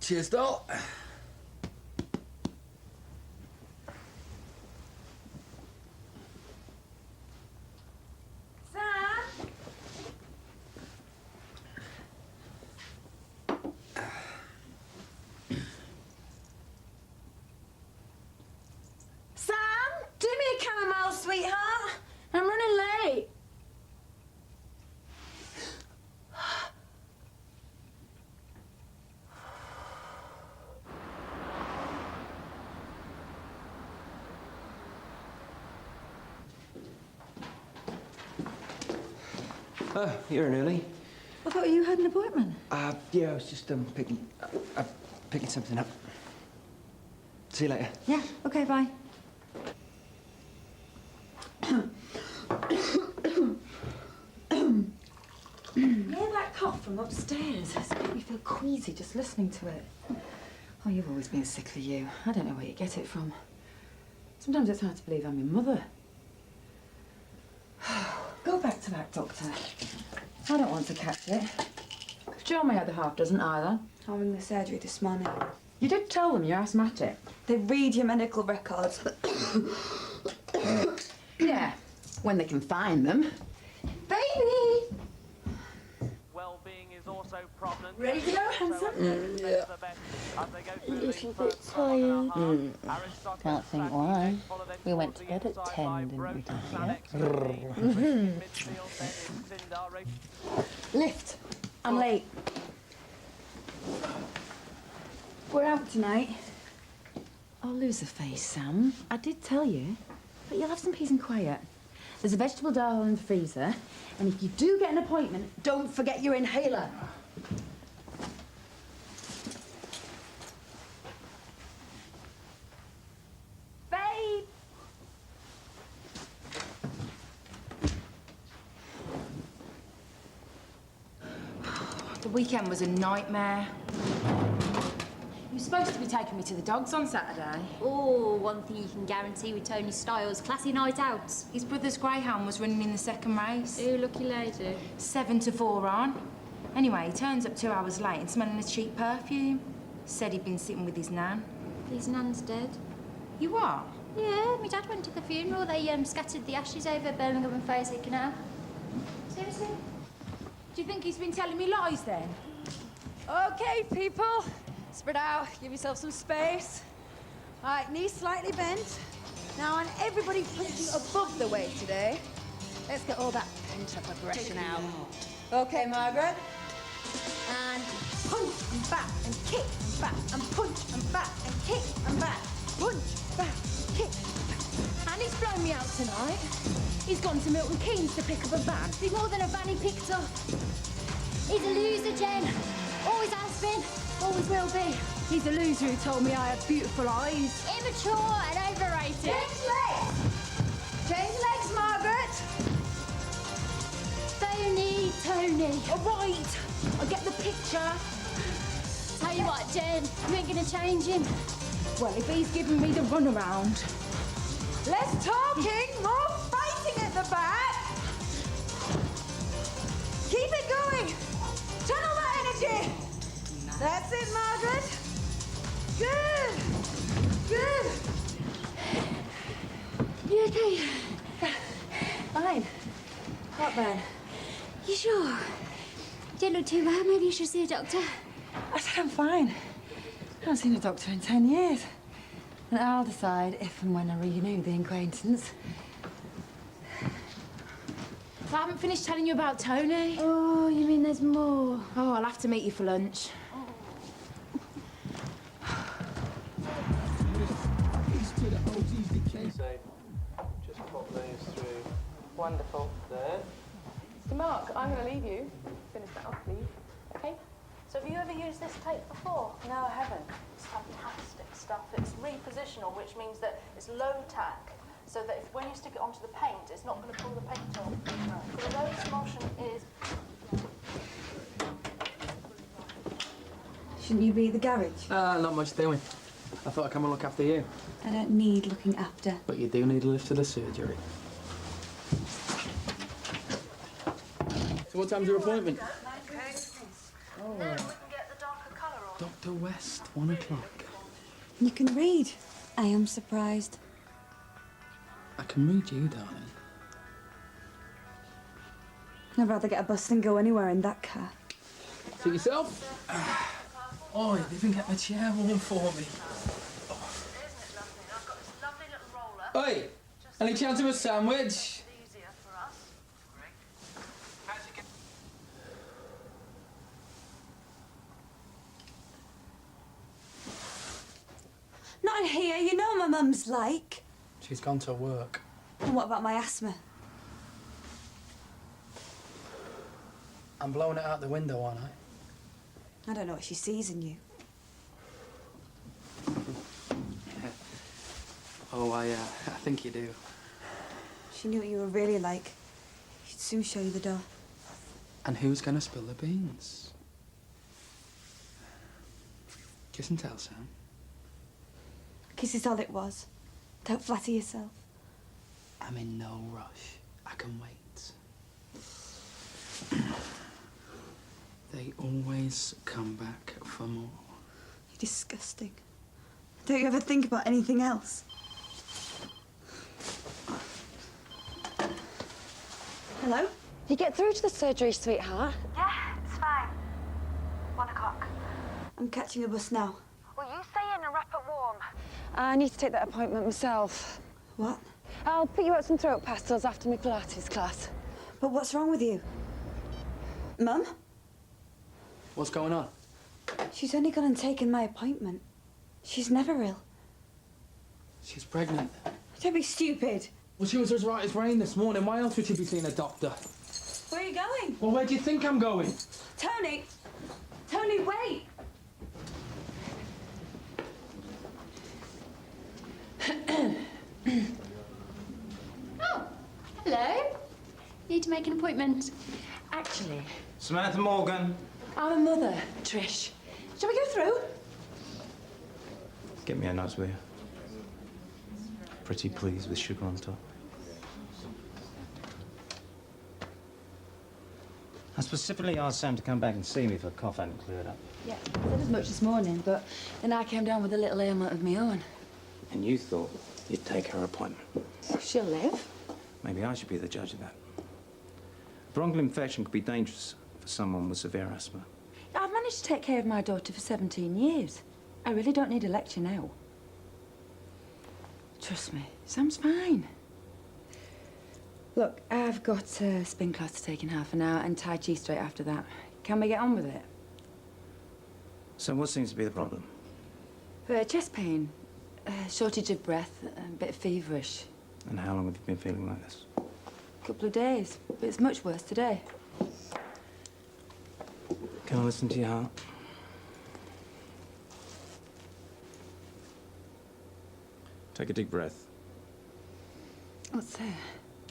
Cheers, doll. Do me a chamomile, sweetheart. I'm running late. Oh, you're in early. I thought you had an appointment. Yeah, I was just picking something up. See you later. Yeah, okay, bye. Hear that cough from upstairs? It's making me feel queasy just listening to it. Oh, you've always been sickly, you. I don't know where you get it from. Sometimes it's hard to believe I'm your mother. Go back to that doctor. I don't want to catch it. Sure, my other half doesn't either. I'm in the surgery this morning. You did tell them you're asthmatic. They read your medical records. Yeah, when they can find them. Baby! Well-being is also prominent. Ready to go, handsome? Yeah. A little bit tired. Can't think why. We went to bed at 10, didn't we, dear? Lift. I'm late. We're out tonight. I'll lose a face, Sam. I did tell you. But you'll have some peace and quiet. There's a vegetable dal in the freezer. And if you do get an appointment, don't forget your inhaler. Babe! The weekend was a nightmare. You were supposed to be taking me to the dogs on Saturday. Oh, one thing you can guarantee with Tony Styles, classy night out. His brother's greyhound was running in the second race. Ooh, lucky lady. 7 to 4 on. Anyway, he turns up 2 hours late and smelling a cheap perfume. Said he'd been sitting with his nan. His nan's dead. You are? Yeah, my dad went to the funeral. They scattered the ashes over Birmingham and Fairsley Canal. Seriously? Do you think he's been telling me lies then? Okay, people. Spread out, give yourself some space. All right, knees slightly bent. Now, on everybody punching above the weight today, let's get all that pent-up aggression out. Okay, Margaret. And punch and back and kick and back and punch and back and kick and back. Punch, back, kick. And he's flown me out tonight. He's gone to Milton Keynes to pick up a van. He's more than a van he picked up. He's a loser, Jen. Always has been. Always will be. He's a loser who told me I have beautiful eyes. Immature and overrated. Change legs! Change legs, Margaret! Tony, Tony. All right, I get the picture. Tell you what, Jen, you ain't gonna change him. Well, if he's giving me the runaround. Less talking, more fighting at the back. Keep it going. Channel that energy. That's it, Margaret. Good. Good. You okay? Fine. Heartburn. You sure? You don't look too bad. Maybe you should see a doctor. I said I'm fine. I haven't seen a doctor in 10 years. And I'll decide if and when I renew the acquaintance. I haven't finished telling you about Tony. Oh, you mean there's more? Oh, I'll have to meet you for lunch. Just pop those through. Wonderful. There. So Mark, I'm going to leave you. Finish that off, please. Okay? So have you ever used this tape before? No, I haven't. It's fantastic stuff. It's repositional, which means that it's low tack, so that if, when you stick it onto the paint, it's not going to pull the paint off. So although this emulsion is... Shouldn't you be at the garage? Not much doing. I thought I'd come and look after you. I don't need looking after. But you do need a lift to the surgery. So what time's your appointment? Then we can get the darker colour on. Dr. West, 1 o'clock. You can read. I am surprised. I can read you, darling. I'd rather get a bus than go anywhere in that car. To yourself? Oh, you even get my chair warm for me. Oi! Any chance of a sandwich? Not in here, you know what my mum's like. She's gone to work. And what about my asthma? I'm blowing it out the window, aren't I? I don't know what she sees in you. Oh, I think you do. She knew what you were really like. She'd soon show you the door. And who's gonna spill the beans? Kiss and tell, Sam. Kiss is all it was. Don't flatter yourself. I'm in no rush. I can wait. They always come back for more. You're disgusting. Don't you ever think about anything else? Hello? You get through to the surgery, sweetheart. Yeah, it's fine. 1 o'clock. I'm catching a bus now. Well, you stay in and wrap it warm. I need to take that appointment myself. What? I'll put you out some throat pastils after my Pilates class. But what's wrong with you? Mum? What's going on? She's only gone and taken my appointment. She's never ill. She's pregnant. Don't be stupid. Well, she was as right as rain this morning. Why else would she be seeing a doctor? Where are you going? Well, where do you think I'm going? Tony! Tony, wait! Oh, hello. Need to make an appointment. Actually, Samantha Morgan. I'm a mother, Trish. Shall we go through? Get me a nose, will you? Pretty please with sugar on top. I specifically asked Sam to come back and see me if her cough hadn't cleared up. Yeah, I said as much this morning, but then I came down with a little ailment of my own. And you thought you'd take her appointment. She'll live. Maybe I should be the judge of that. Bronchial infection could be dangerous for someone with severe asthma. I've managed to take care of my daughter for 17 years. I really don't need a lecture now. Trust me, Sam's fine. Look, I've got a spin class to take in half an hour and Tai Chi straight after that. Can we get on with it? So what seems to be the problem? Chest pain, shortage of breath, a bit feverish. And how long have you been feeling like this? A couple of days, but it's much worse today. Can I listen to your heart? Take a deep breath. What's there?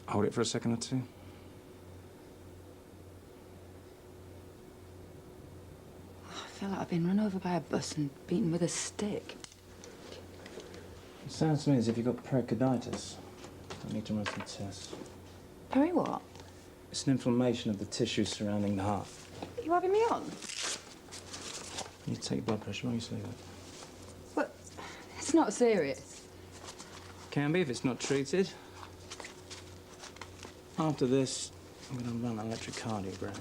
Hold it for a second or two. I feel like I've been run over by a bus and beaten with a stick. It sounds to me as if you've got pericarditis. I need to run some tests. Peri what? It's an inflammation of the tissues surrounding the heart. Are you having me on? You need to take your blood pressure while you sleep. But it's not serious. Can be if it's not treated. After this, I'm going to run an electrocardiogram.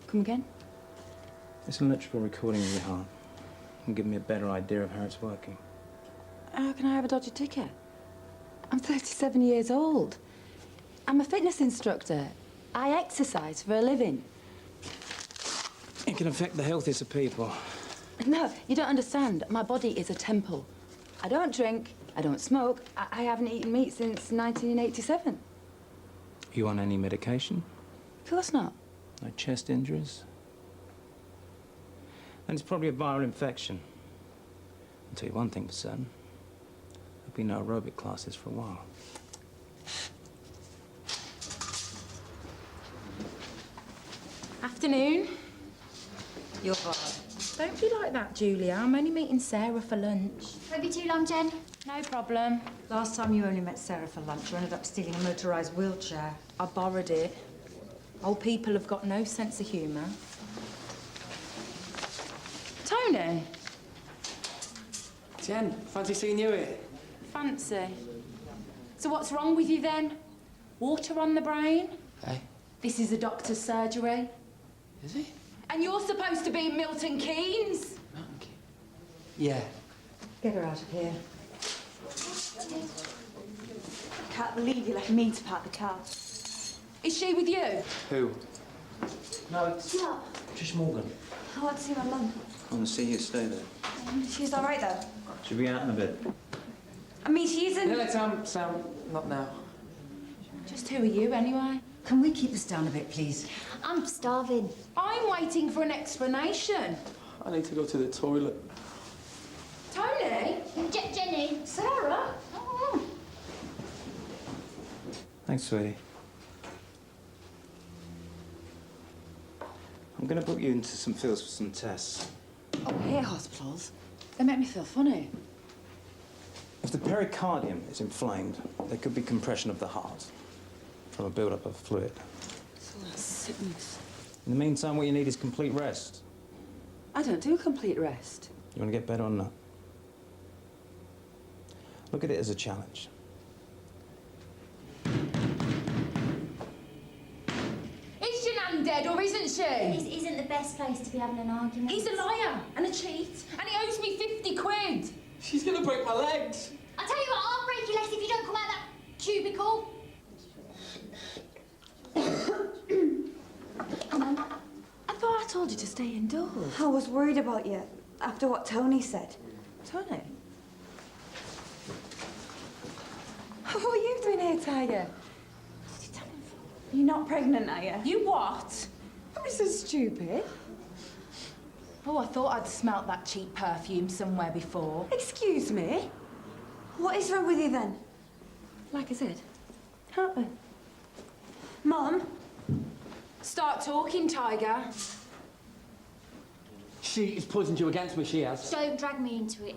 Come again? It's an electrical recording of your heart. It'll give me a better idea of how it's working. How can I have a dodgy ticket? I'm 37 years old. I'm a fitness instructor. I exercise for a living. It can affect the healthiest of people. No, you don't understand. My body is a temple. I don't drink, I don't smoke, I haven't eaten meat since 1987. You on any medication? Of course not. No chest injuries? And it's probably a viral infection. I'll tell you one thing for certain. There'll be no aerobic classes for a while. Afternoon. You're fine. Don't be like that, Julia. I'm only meeting Sarah for lunch. Won't be too long, Jen. No problem. Last time you only met Sarah for lunch, you ended up stealing a motorised wheelchair. I borrowed it. Old people have got no sense of humour. Tony, Jen, fancy seeing you here? Fancy. So what's wrong with you then? Water on the brain? Hey? This is a doctor's surgery. Is he? And you're supposed to be in Milton Keynes. Milton Keynes? Yeah. Get her out of here. I can't believe you left me to park the car. Is she with you? Who? No, it's just Morgan. I want to see my mum. I want to see you stay there. She's all right, though. She'll be out in a bit. I mean, she isn't... No, Sam, not now. Just who are you, anyway? Can we keep this down a bit, please? I'm starving. I'm waiting for an explanation. I need to go to the toilet. Tony? Jenny. Sarah? Oh. Thanks, sweetie. I'm going to book you into some fields for some tests. Oh, hair hospitals? They make me feel funny. If the pericardium is inflamed, there could be compression of the heart from a build-up of fluid. It's all that sickness. In the meantime, what you need is complete rest. I don't do complete rest. You want to get better or not? Look at it as a challenge. Is Janan dead or isn't she? This isn't the best place to be having an argument. He's a liar and a cheat, and he owes me 50 quid. She's going to break my legs. I'll tell you what, I'll break your legs if you don't come out that cubicle. Come on. I thought I told you to stay indoors. I was worried about you after what Tony said. Tony? What are you doing here, Tiger? You're not pregnant, are you? You what? Don't be so stupid. Oh, I thought I'd smelt that cheap perfume somewhere before. Excuse me? What is wrong with you then? Like I said, heartburn. Mum? Start talking, Tiger. She is poisoned you against me, she has. Don't drag me into it.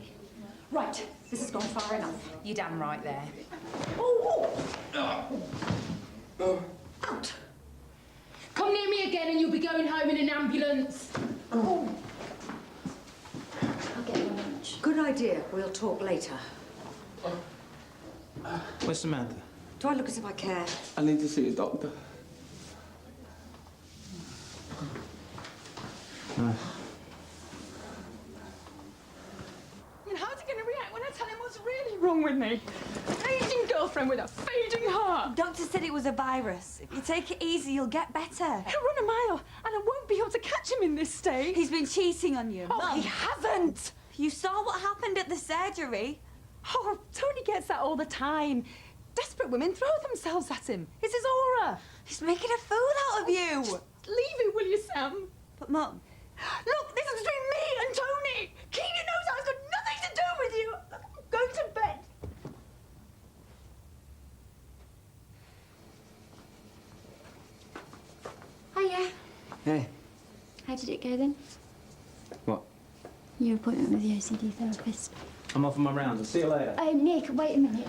Right, this has gone far enough. You're damn right there. Oh! Out! Come near me again and you'll be going home in an ambulance. I'll get your lunch. Good idea. We'll talk later. Where's Samantha? Do I look as if I care? I need to see a doctor. I mean, how's he going to react when I tell him what's really wrong with me? An aging girlfriend with a fading heart. Doctor said it was a virus. If you take it easy, you'll get better. He'll run a mile, and I won't be able to catch him in this state. He's been cheating on you. Oh, he hasn't. You saw what happened at the surgery. Oh, Tony gets that all the time. Desperate women throw themselves at him. It's his aura. He's making a fool out of you. Leave it, will you, Sam? But, Mum... Look, this is between me and Tony. Keena knows I've got nothing to do with you. Look, I'm going to bed. Hiya. Hey. How did it go then? What? Your appointment with the OCD therapist. I'm off on my rounds. I'll see you later. Nick, wait a minute.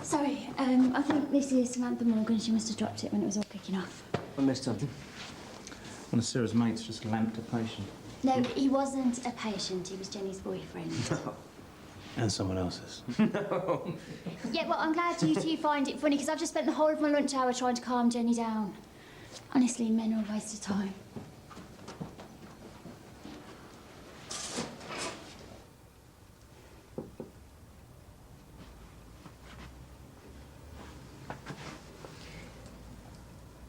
Sorry, I think this is Samantha Morgan. She must have dropped it when it was all kicking off. I missed something. One of Sarah's mates just lamped a patient. No, he wasn't a patient. He was Jenny's boyfriend. And someone else's. Yeah, well, I'm glad you two find it funny, because I've just spent the whole of my lunch hour trying to calm Jenny down. Honestly, men are a waste of time.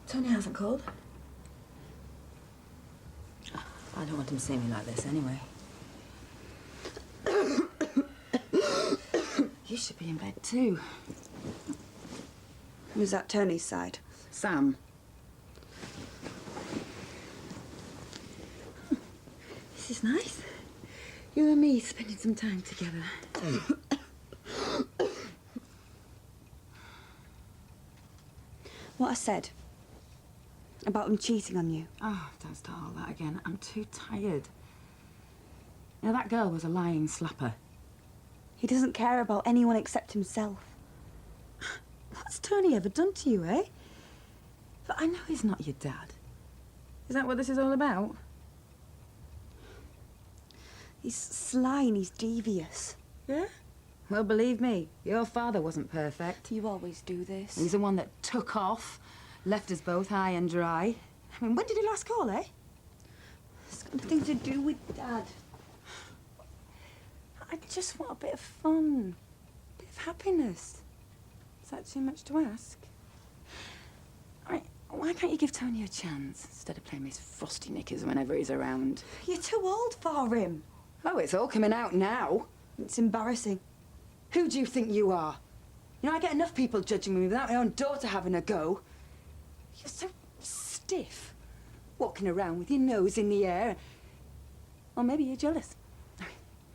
Tony hasn't called. I don't want him to see me like this anyway. You should be in bed too. Who's that Tony's side? Sam. This is nice. You and me spending some time together. What I said about him cheating on you. Oh, don't start all that again. I'm too tired. You know, that girl was a lying slapper. He doesn't care about anyone except himself. What's Tony ever done to you, eh? But I know he's not your dad. Is that what this is all about? He's sly and he's devious. Yeah? Well, believe me, your father wasn't perfect. You always do this. He's the one that took off, left us both high and dry. I mean, when did he last call, eh? It's got nothing to do with Dad. I just want a bit of fun, a bit of happiness. Is that too much to ask? All right, why can't you give Tony a chance instead of playing his frosty knickers whenever he's around? You're too old for him. Oh, it's all coming out now. It's embarrassing. Who do you think you are? You know, I get enough people judging me without my own daughter having a go. You're so stiff, walking around with your nose in the air. Or maybe you're jealous.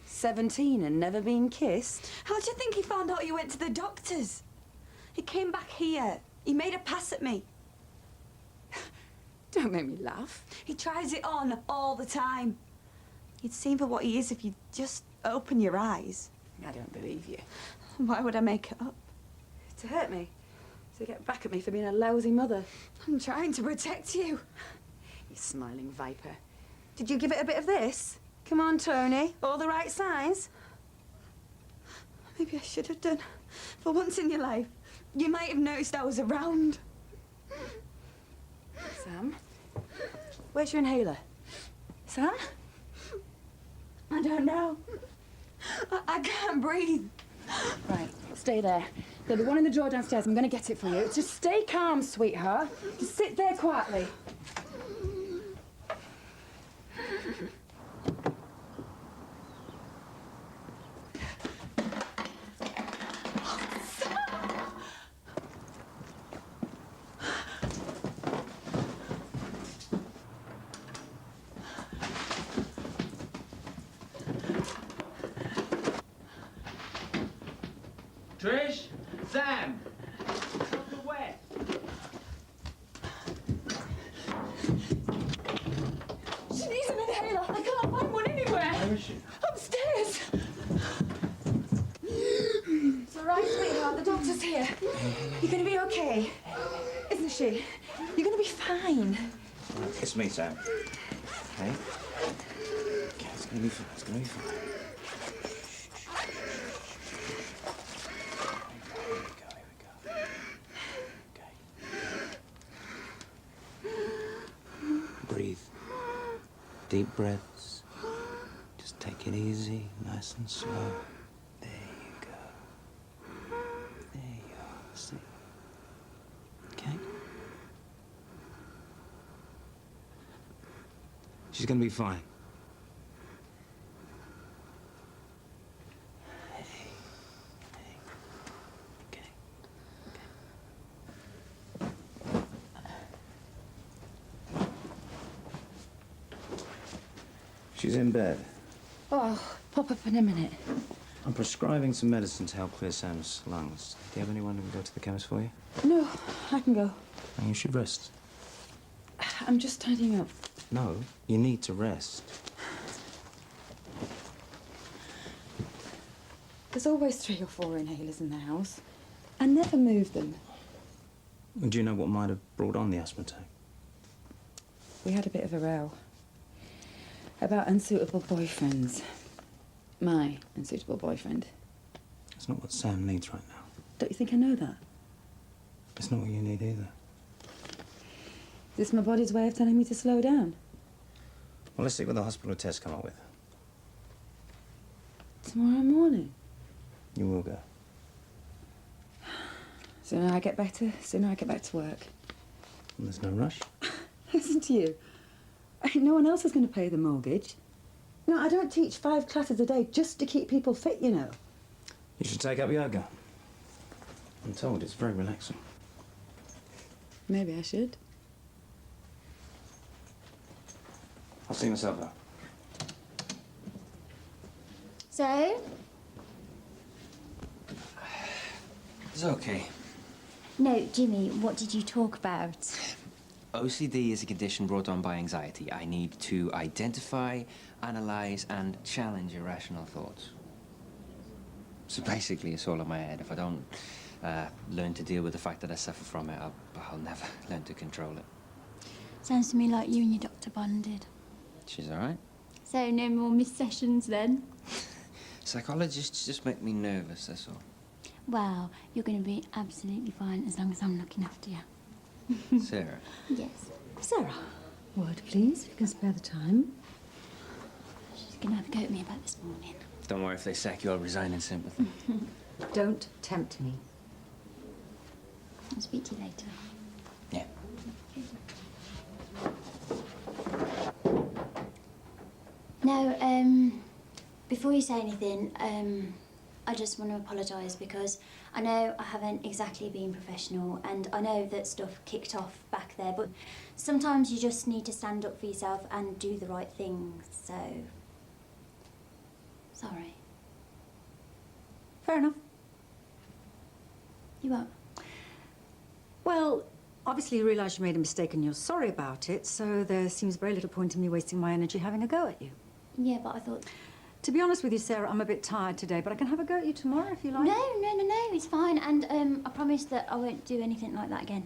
17 and never been kissed. How do you think he found out you went to the doctors? He came back here. He made a pass at me. Don't make me laugh. He tries it on all the time. You'd see him for what he is if you just open your eyes. I don't believe you. Why would I make it up? To hurt me. To get back at me for being a lousy mother. I'm trying to protect you. You smiling viper. Did you give it a bit of this? Come on, Tony. All the right signs? Maybe I should have done. For once in your life, you might have noticed I was around. Sam? Where's your inhaler? Sam? I don't know. I can't breathe. Right, stay there. There'll be one in the drawer downstairs. I'm going to get it for you. Just stay calm, sweetheart. Just sit there quietly. Trish? Sam? You're wet. She needs an inhaler. I can't find one anywhere. Where is she? Upstairs. It's all right, sweetheart. The doctor's here. You're going to be okay. Isn't she? You're going to be fine. It's me, Sam. Okay? Okay, it's gonna be fine. It's gonna be fine. Breathe. Deep breaths. Just take it easy, nice and slow. There you go. There you are. See? Okay? She's gonna be fine. Hey. Hey. Okay. She's in bed. Oh, pop up in a minute. I'm prescribing some medicine to help clear Sam's lungs. Do you have anyone who can go to the chemist for you? No, I can go. And you should rest. I'm just tidying up. No, you need to rest. There's always 3 or 4 inhalers in the house. I never move them. Do you know what might have brought on the asthma attack? We had a bit of a row. About unsuitable boyfriends. My unsuitable boyfriend. It's not what Sam needs right now. Don't you think I know that? It's not what you need either. Is this my body's way of telling me to slow down? Well, let's see what the hospital tests come up with. Tomorrow morning? You will go. Sooner I get better, sooner I get back to work. And there's no rush. Listen to you. No one else is going to pay the mortgage. No, I don't teach 5 classes a day just to keep people fit, you know. You should take up yoga. I'm told it's very relaxing. Maybe I should. I'll see myself out. So? It's okay. No, Jimmy, what did you talk about? OCD is a condition brought on by anxiety. I need to identify, analyze, and challenge irrational thoughts. So basically, it's all in my head. If I don't learn to deal with the fact that I suffer from it, I'll never learn to control it. Sounds to me like you and your doctor bonded. She's all right? So no more missed sessions then? Psychologists just make me nervous, that's all. Well, you're going to be absolutely fine as long as I'm looking after you. Sarah. Yes. Sarah, word please, if you can spare the time. She's going to have a go at me about this morning. Don't worry, if they sack you, I'll resign in sympathy. Don't tempt me. I'll speak to you later. Yeah. No, before you say anything, I just want to apologise because I know I haven't exactly been professional and I know that stuff kicked off back there, but sometimes you just need to stand up for yourself and do the right thing, so... Sorry. Fair enough. You what? Well, obviously you realise you made a mistake and you're sorry about it, so there seems very little point in me wasting my energy having a go at you. Yeah, but I thought... To be honest with you, Sarah, I'm a bit tired today, but I can have a go at you tomorrow if you like. No, it's fine, and I promise that I won't do anything like that again.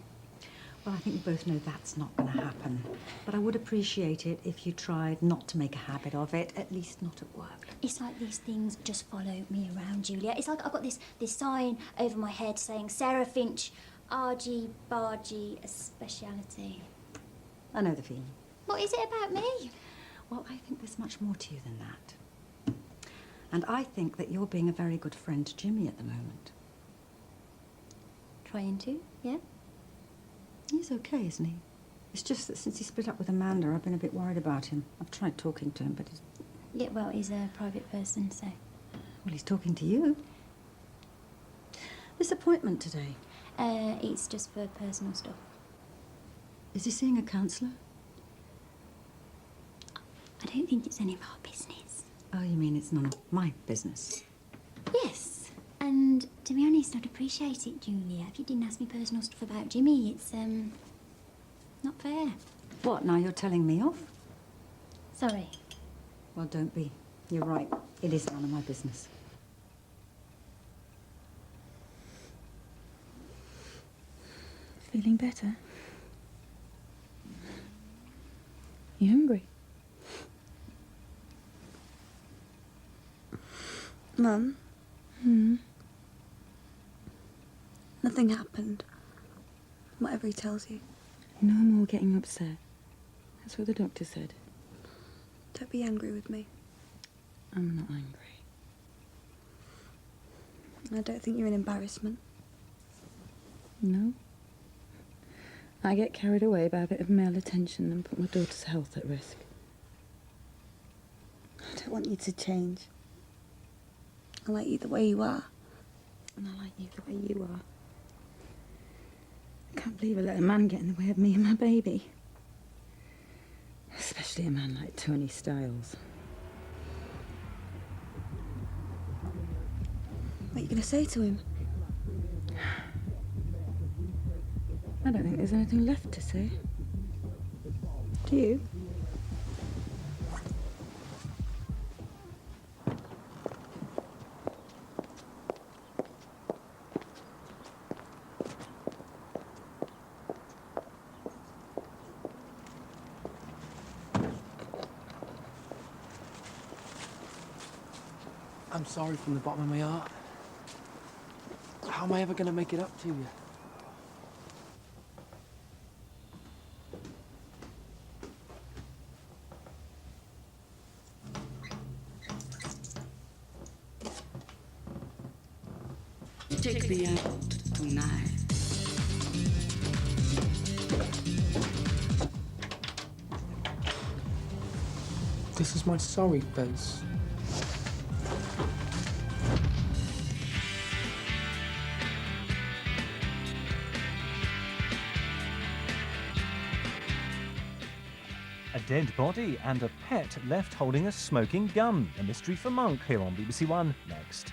Well, I think we both know that's not going to happen, but I would appreciate it if you tried not to make a habit of it, at least not at work. It's like these things just follow me around, Julia. It's like I've got this sign over my head saying, Sarah Finch, argy bargy, a speciality. I know the feeling. What is it about me? Well, I think there's much more to you than that. And I think that you're being a very good friend to Jimmy at the moment. Trying to, yeah? He's okay, isn't he? It's just that since he split up with Amanda, I've been a bit worried about him. I've tried talking to him, but he's... Yeah, well, he's a private person, so... Well, he's talking to you. This appointment today. It's just for personal stuff. Is he seeing a counsellor? I don't think it's any of our business. Oh, you mean it's none of my business? Yes. And to be honest, I'd appreciate it, Julia, if you didn't ask me personal stuff about Jimmy. It's, not fair. What, now you're telling me off? Sorry. Well, don't be. You're right. It is none of my business. Feeling better? You hungry? Mum? Hmm? Nothing happened. Whatever he tells you. No more getting upset. That's what the doctor said. Don't be angry with me. I'm not angry. I don't think you're an embarrassment. No? I get carried away by a bit of male attention and put my daughter's health at risk. I don't want you to change. I like you the way you are. And I like you the way you are. I can't believe I let a man get in the way of me and my baby. Especially a man like Tony Styles. What are you going to say to him? I don't think there's anything left to say. Do you? I'm sorry from the bottom of my heart. How am I ever going to make it up to you? Take me out tonight. This is my sorry face. A dead body and a pet left holding a smoking gun. A mystery for Monk here on BBC1 next.